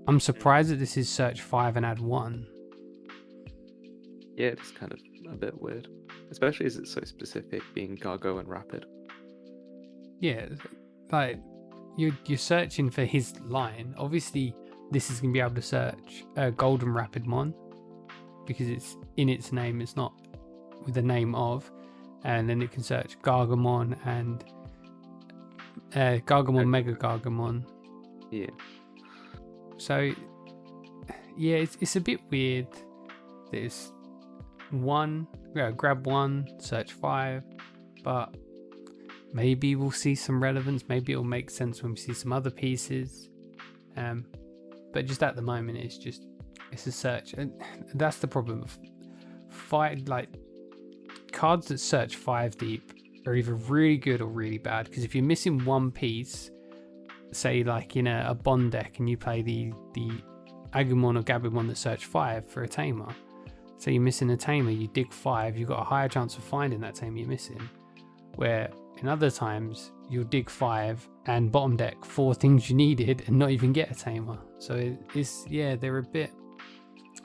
I'm surprised that this is search 5 and add 1.
Yeah, it's kind of a bit weird. Especially as it's so specific, being Gargo and Rapid.
Yeah, like you're searching for his line. Obviously, this is going to be able to search Golden Rapidmon because it's in its name. It's not with the name of, and then it can search Gargamon and Gargamon, Mega Gargamon.
Yeah.
So yeah, it's a bit weird. There's grab 1, search 5, but maybe we'll see some relevance. Maybe it'll make sense when we see some other pieces. But just at the moment, it's a search, and that's the problem. Cards that search 5 deep are either really good or really bad. Because if you're missing one piece, say like in a Bond deck, and you play the Agumon or Gabumon that search 5 for a Tamer. So you're missing a Tamer, you dig 5, you've got a higher chance of finding that Tamer you're missing. Where in other times, you'll dig 5 and bottom deck 4 things you needed and not even get a Tamer. So they're a bit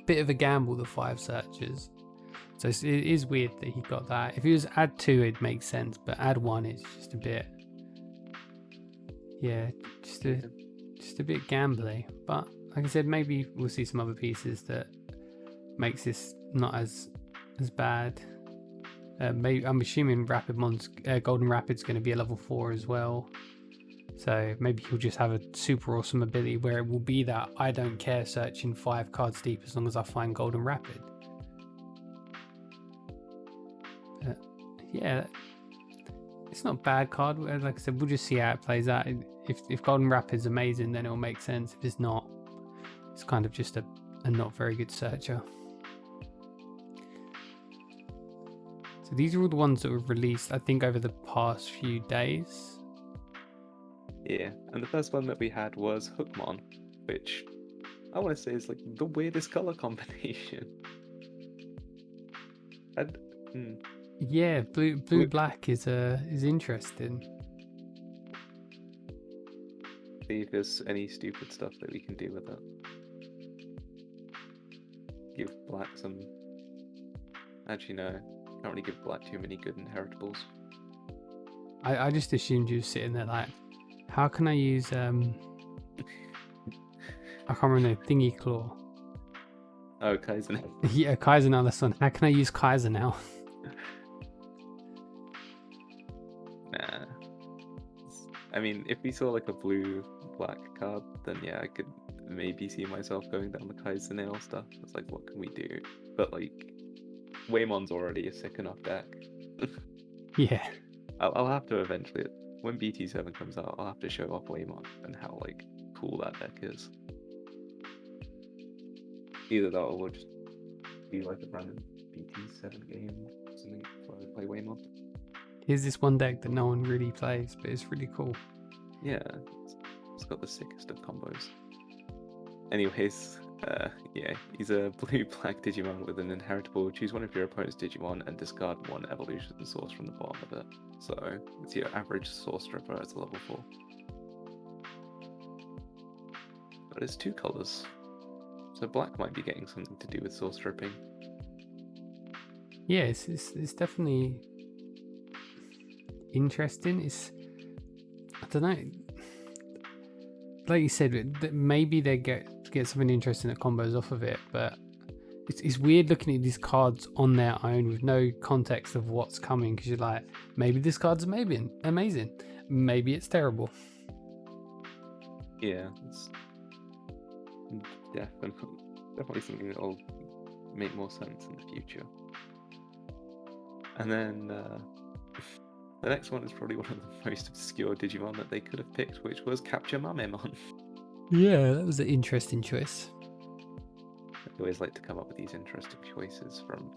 of a gamble, the 5 searches. So it is weird that he got that. If he was add 2, it makes sense, but add 1 is just a bit, just a bit gambly. But like I said, maybe we'll see some other pieces that makes this not as bad. Maybe I'm assuming Golden Rapid's going to be a level 4 as well. So maybe he'll just have a super awesome ability where it will be that I don't care searching 5 cards deep as long as I find Golden Rapid. Yeah, it's not a bad card. Like I said, we'll just see how it plays out. If Golden Rapid's amazing, then it'll make sense. If it's not, it's kind of just a not very good searcher. So these are all the ones that were released, I think, over the past few days.
Yeah, and the first one that we had was Hookmon, which I want to say is like the weirdest color combination.
Yeah, blue black is interesting.
See if there's any stupid stuff that we can do with it. Give black some. Actually, no. Can't really give black too many good inheritables.
I just assumed you were sitting there like, how can I use I can't remember, Thingy Claw.
Oh, Kaiser now.
Yeah, Kaiser now, that's one. How can I use Kaiser now?
Nah. I mean, if we saw like a blue-black card, then yeah, I could maybe see myself going down the Kaiser nail stuff. It's like, what can we do? But like, Waymon's already a sick enough deck.
Yeah.
I'll have to eventually, when BT7 comes out, I'll have to show off Waymon and how like cool that deck is. Either that or we'll just be like a random BT7 game or something before I play Waymon.
Here's this one deck that no one really plays, but it's really cool.
Yeah, it's got the sickest of combos. Anyways, yeah, he's a blue-black Digimon with an inheritable. Choose one of your opponent's Digimon and discard 1 evolution source from the bottom of it. So it's your average source stripper at level 4. But it's 2 colors, so black might be getting something to do with source stripping.
Yeah, it's definitely interesting. I don't know. Like you said, maybe they get something interesting that combos off of it, but it's weird looking at these cards on their own with no context of what's coming, because you're like, maybe this card's amazing, maybe it's terrible.
Yeah, it's definitely something that'll make more sense in the future. And then the next one is probably one of the most obscure Digimon that they could have picked, which was Capture Mama Mon.
Yeah, that was an interesting choice.
I always like to come up with these interesting choices from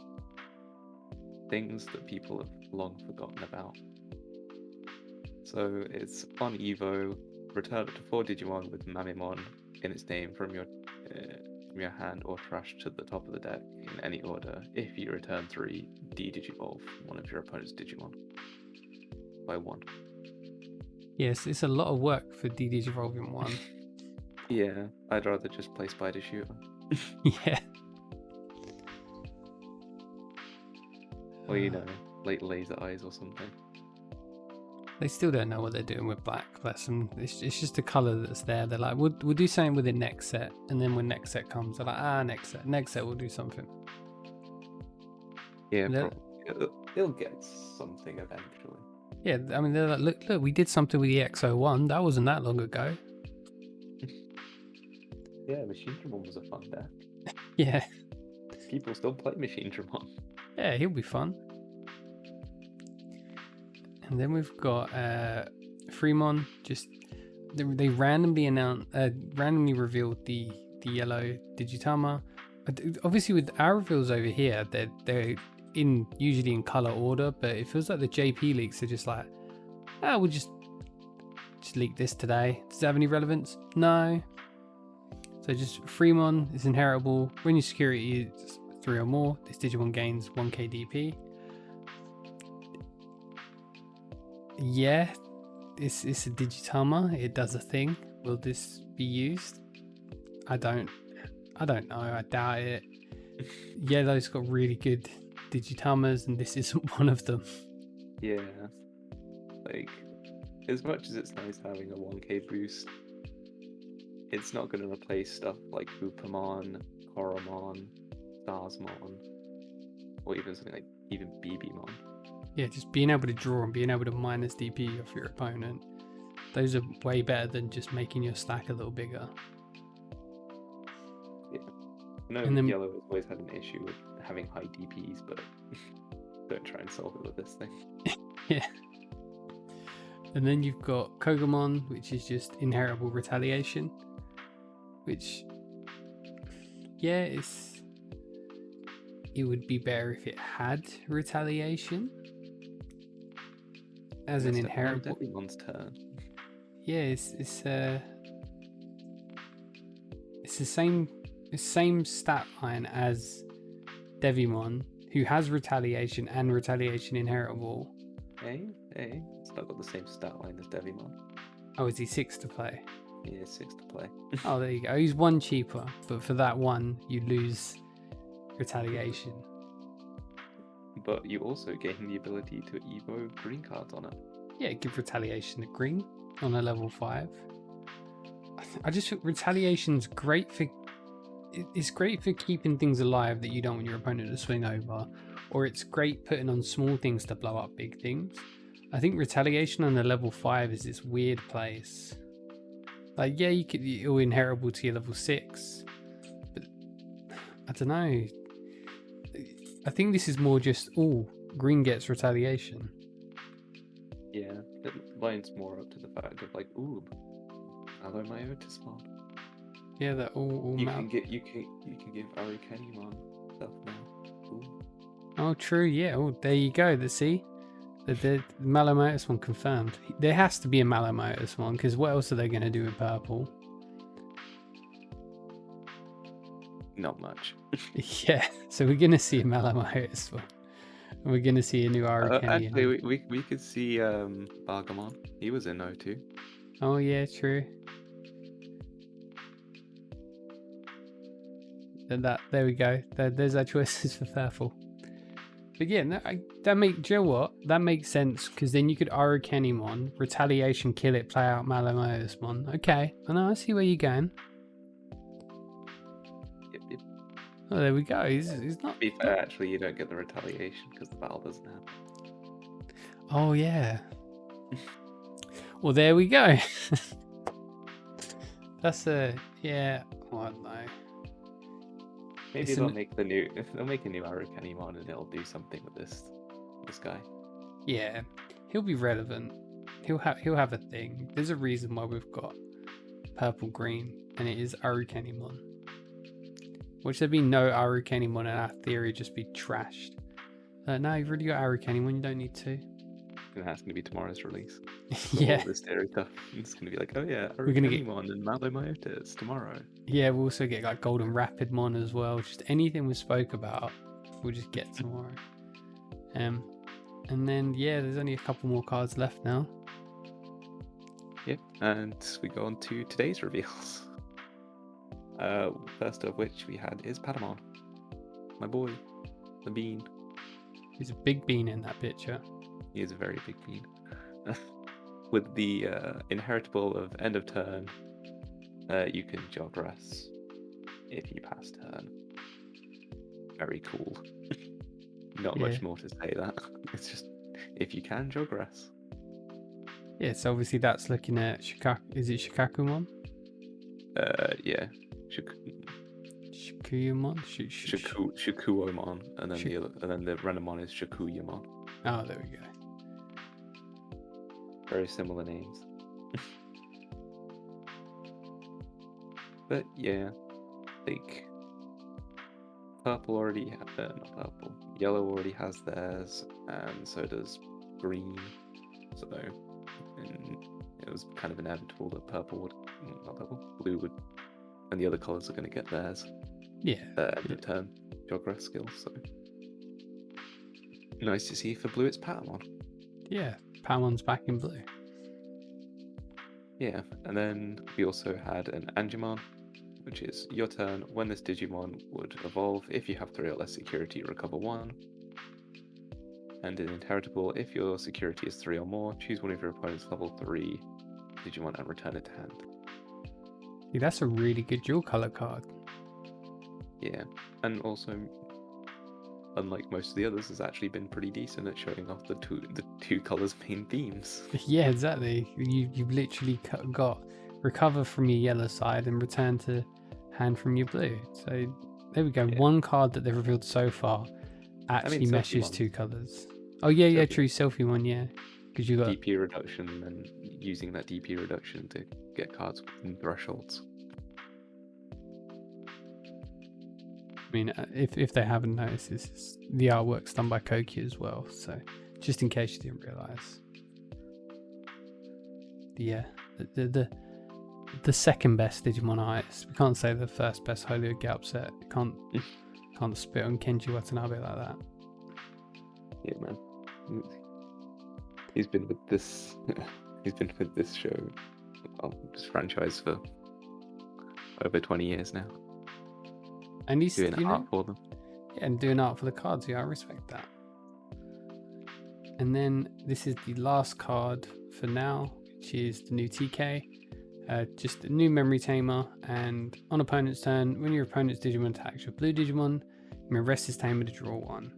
things that people have long forgotten about. So it's on Evo, return up to 4 Digimon with Mama Mon in its name from your hand or trash to the top of the deck in any order. If you return 3, de-Digivolve one of your opponent's Digimon by 1.
Yes, it's a lot of work for de-Digivolving 1.
Yeah, I'd rather just play Spider Shooter.
Yeah.
Or, you know, like Laser Eyes or something.
They still don't know what they're doing with black. It's just a colour that's there. They're like, we'll do something with it next set. And then when next set comes, they're like, next set we'll do something.
Yeah, probably. It'll get something eventually.
Yeah, I mean, they're like, look, we did something with the X01. That wasn't that long ago.
Yeah, Machine-Dramon was a fun deck.
Yeah.
People still play Machine-Dramon.
Yeah, he'll be fun. And then we've got Fremon. Just they randomly randomly revealed the yellow Digitama. Obviously, with our reveals over here, they're usually in color order, but it feels like the JP leaks are just like, oh, we'll just leak this today. Does it have any relevance? No. So just Fremon is inheritable. When your security is 3 or more, this Digimon gains 1k DP. Yeah, it's a Digitama. It does a thing. Will this be used? I don't know. I doubt it. Yellow's got really good Digitamas, and this isn't one of them.
Yeah. Like, as much as it's nice having a 1k boost, it's not going to replace stuff like Hookmon, Horrormon, Starsmon, or even something like even BBmon.
Yeah, just being able to draw and being able to minus DP off your opponent. Those are way better than just making your stack a little bigger.
Yeah. No,
and then,
Yellow has always had an issue with having high DPs, but don't try and solve it with this thing.
Yeah. And then you've got Kogomon, which is just inheritable retaliation. Which, yeah, it would be better if it had retaliation. As an inheritable.
Everyone's turn.
Yeah, it's the same stat line as Devimon, who has retaliation and retaliation inheritable.
Hey, it's not got the same stat line as Devimon.
Oh, is he 6 to play?
Yeah, 6 to play.
Oh, there you go. He's 1 cheaper, but for that 1, you lose retaliation.
But you also gain the ability to evo green cards on it.
Yeah, give retaliation to green on a level 5. I just think retaliation's great for. It's great for keeping things alive that you don't want your opponent to swing over, or it's great putting on small things to blow up big things. I think retaliation on a level 5 is this weird place. Like, yeah, you're inheritable to your level 6, but I don't know. I think this is more just, green gets retaliation.
Yeah, it lines more up to the fact of like, hello my Otismon.
Yeah, that all
you can give Arukenimon stuff now. Ooh.
Oh, true. Yeah. Oh, there you go. The Malamotus one confirmed. There has to be a Malamotus one, because what else are they going to do with purple?
Not much.
Yeah. So we're going to see a Malamotus one. We're going to see a new Arukeni.
Actually, we could see Bargamon. He was in O2.
Oh, yeah, true. There we go. There's our choices for purple. But yeah, do you know what? That makes sense, because then you could Arukenimon, retaliation, kill it, play out Malamotusmon. Okay, I know, I see where you're going.
Yep.
Oh, there we go. He's not.
To be fair, actually, you don't get the retaliation because the battle doesn't happen.
Oh yeah. Well, there we go. That's yeah. Oh, I don't know.
Maybe they'll make a new Arukenimon and it'll do something with this guy.
Yeah, he'll be relevant. He'll have a thing. There's a reason why we've got purple green, and it is Arukenimon. Which there'd be no Arukenimon, and our theory would just be trashed. No, you've already got Arukenimon. You don't need to.
And that's going to be tomorrow's release.
Yeah.
All this theory stuff. It's going to be like, oh yeah,
We're gonna get
Arukenimon and Malamotus tomorrow.
Yeah, we'll also get like Golden Rapidmon as well. Just anything we spoke about, we'll just get tomorrow. And then yeah, there's only a couple more cards left now.
Yep, and we go on to today's reveals. First of which we had is Patamon. My boy, the bean.
He's a big bean in that picture.
He is a very big bean. With the inheritable of end of turn, you can Jogress if you pass turn. Very cool. Not much more to say that. It's just if you can Jogress.
Yeah, so obviously that's looking at Shikaku. Is it Shikakumon?
Yeah.
Shikuyumon?
Shukuomon, and then the Renamon is Shikuyumon.
Oh, there we go.
Very similar names. But yeah, like purple already not purple. Yellow already has theirs, and so does green. So and it was kind of inevitable that blue would, and the other colours are going to get theirs.
Yeah.
In return, progress skills. So nice to see for blue. It's Patamon.
Yeah, Pamon's back in blue.
Yeah, and then we also had an Angelman, which is your turn. When this Digimon would evolve, if you have 3 or less security, recover 1. And an inheritable, if your security is 3 or more, choose one of your opponent's level 3 Digimon and return it to hand.
Yeah, that's a really good dual color card.
Yeah, and also, unlike most of the others, has actually been pretty decent at showing off the two colors' main themes.
Yeah, exactly. You've literally got recover from your yellow side and return to hand from your blue. So there we go.
Yeah.
One card that they've revealed so far actually meshes 2 colors. Oh yeah, true. Selfie one, yeah. Because you got
DP reduction and using that DP reduction to get cards within thresholds.
I mean, if they haven't noticed, the artwork's done by Koki as well. So just in case you didn't realize. Yeah, the second best Digimon artist. We can't say the first best. Holy would get upset. Can't spit on Kenji Watanabe like that.
Yeah, man. He's been with this. He's been with this show, this franchise for over 20 years now.
And he's
doing art for them.
Yeah, and doing art for the cards. Yeah, I respect that. And then this is the last card for now, which is the new TK. Just a new memory tamer, and on opponent's turn, when your opponent's Digimon attacks your blue Digimon, you may rest his tamer to draw 1.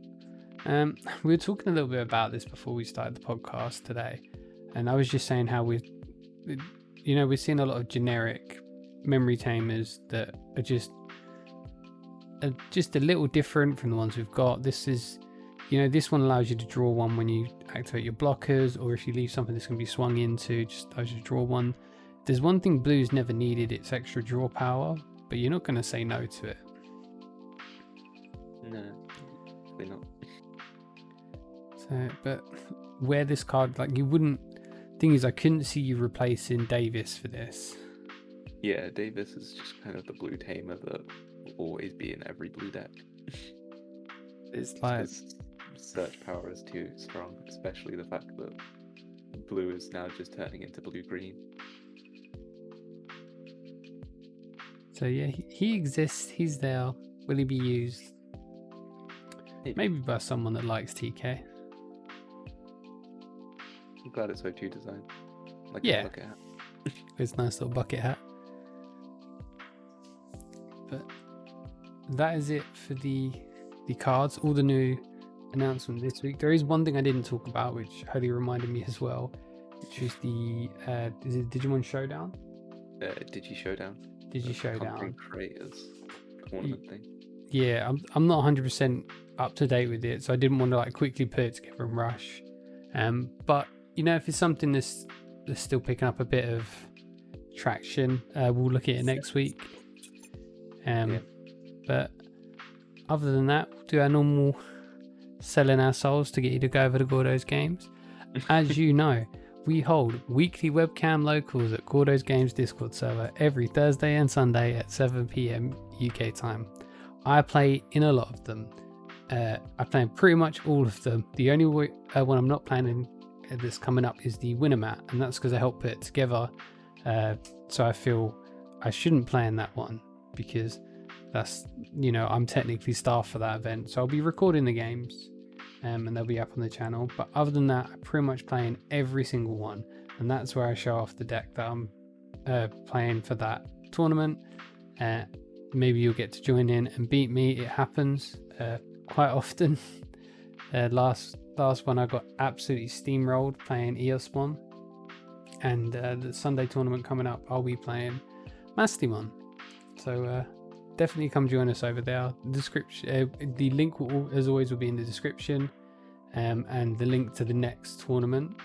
We were talking a little bit about this before we started the podcast today, and I was just saying how we're seeing a lot of generic memory tamers that are just a little different from the ones we've got. This is, this one allows you to draw 1 when you activate your blockers, or if you leave something that's going to be swung into, just allows you to draw 1. There's one thing blue's never needed, it's extra draw power, but you're not going to say no to it.
No, probably not.
So, but where this card, you wouldn't. Thing is, I couldn't see you replacing Davis for this.
Yeah, Davis is just kind of the blue tamer that will always be in every blue deck.
It's like
his search power is too strong, especially the fact that blue is now just turning into blue-green.
So yeah, he exists. He's there. Will he be used? Maybe by someone that likes TK.
I'm glad it's O2 design. Like
yeah,
a bucket hat.
It's a nice little bucket hat. But that is it for the cards. All the new announcements this week. There is one thing I didn't talk about, which Holly reminded me as well, which is the is it Digimon Showdown?
Digi Showdown.
Digi Showdown.
Content creators tournament thing.
Yeah, I'm not 100% up to date with it, so I didn't want to quickly put it together and rush. But if it's something that's still picking up a bit of traction, we'll look at it next week. But other than that, we'll do our normal selling our souls to get you to go over to Gordo's Games. As you know, we hold weekly webcam locals at Gordo's Games Discord server every Thursday and Sunday at 7 p.m. UK time. I play in a lot of them. I play in pretty much all of them. The only one I'm not playing in that's coming up is the winner mat, and that's because I helped put it together. So I feel I shouldn't play in that one because that's, I'm technically staff for that event. So I'll be recording the games and they'll be up on the channel. But other than that, I pretty much play in every single one, and that's where I show off the deck that I'm playing for that tournament. Maybe you'll get to join in and beat me. It happens quite often. Last one I got absolutely steamrolled playing Eosmon, and the Sunday tournament coming up I'll be playing Bastimon. So definitely come join us over there. The link as always will be in the description, and the link to the next tournament.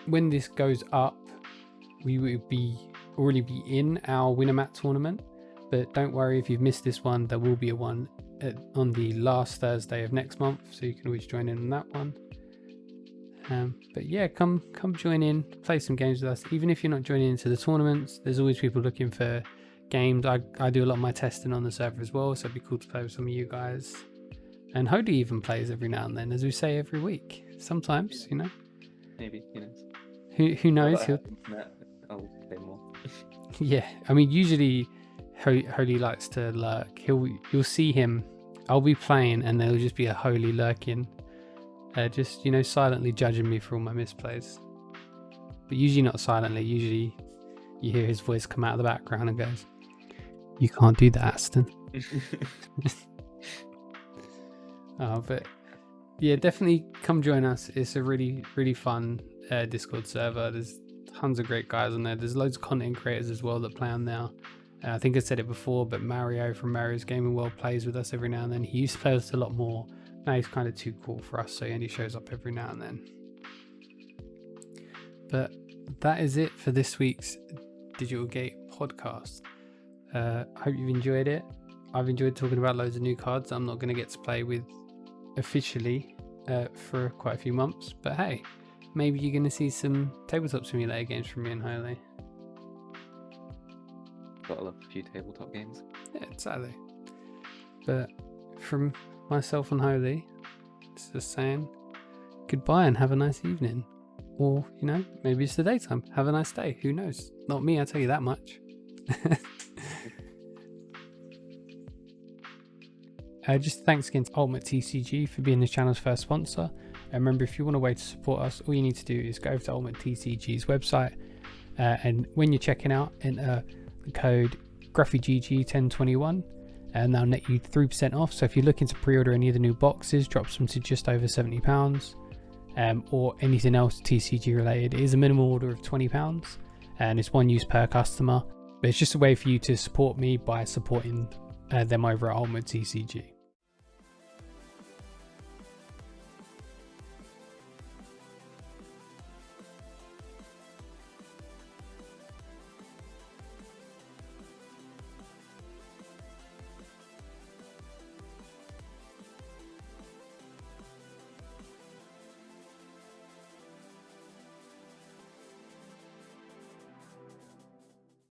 when this goes up, we will already be in our Winner Mat tournament. But don't worry if you've missed this one, there will be a one on the last Thursday of next month, so you can always join in on that one. But yeah, come join in, play some games with us. Even if you're not joining into the tournaments, there's always people looking for games. I do a lot of my testing on the server as well, so it'd be cool to play with some of you guys. And Hody even plays every now and then, as we say every week. Sometimes, you know.
Maybe, who knows?
Who knows?
I'll play more.
Yeah, I mean, usually Holy likes to lurk. You'll see him. I'll be playing, and there'll just be a Holy lurking, just silently judging me for all my misplays. But usually not silently. Usually, you hear his voice come out of the background and goes, "You can't do that, Aston." But yeah, definitely come join us. It's a really, really fun Discord server. There's tons of great guys on there. There's loads of content creators as well that play on there. I think I said it before, but Mario from Mario's Gaming World plays with us every now and then. He used to play with us a lot more. Now he's kind of too cool for us, so he only shows up every now and then. But that is it for this week's Digital Gate podcast. I hope you've enjoyed it. I've enjoyed talking about loads of new cards I'm not going to get to play with officially for quite a few months. But hey, maybe you're going to see some tabletop simulator games from me and Holy.
Got a few tabletop games.
Yeah, exactly. But from myself and Holy, it's just saying goodbye and have a nice evening. Or, maybe it's the daytime. Have a nice day. Who knows? Not me, I'll tell you that much. Just thanks again to Ultimate TCG for being the channel's first sponsor. And remember, if you want a way to support us, all you need to do is go over to Ultimate TCG's website. And when you're checking out, enter the code GruffyGG1021 and that'll net you 3% off. So if you're looking to pre-order any of the new boxes, drops them to just over £70, or anything else TCG related, it is a minimum order of £20 and it's one use per customer. But it's just a way for you to support me by supporting them over at Ultimate TCG.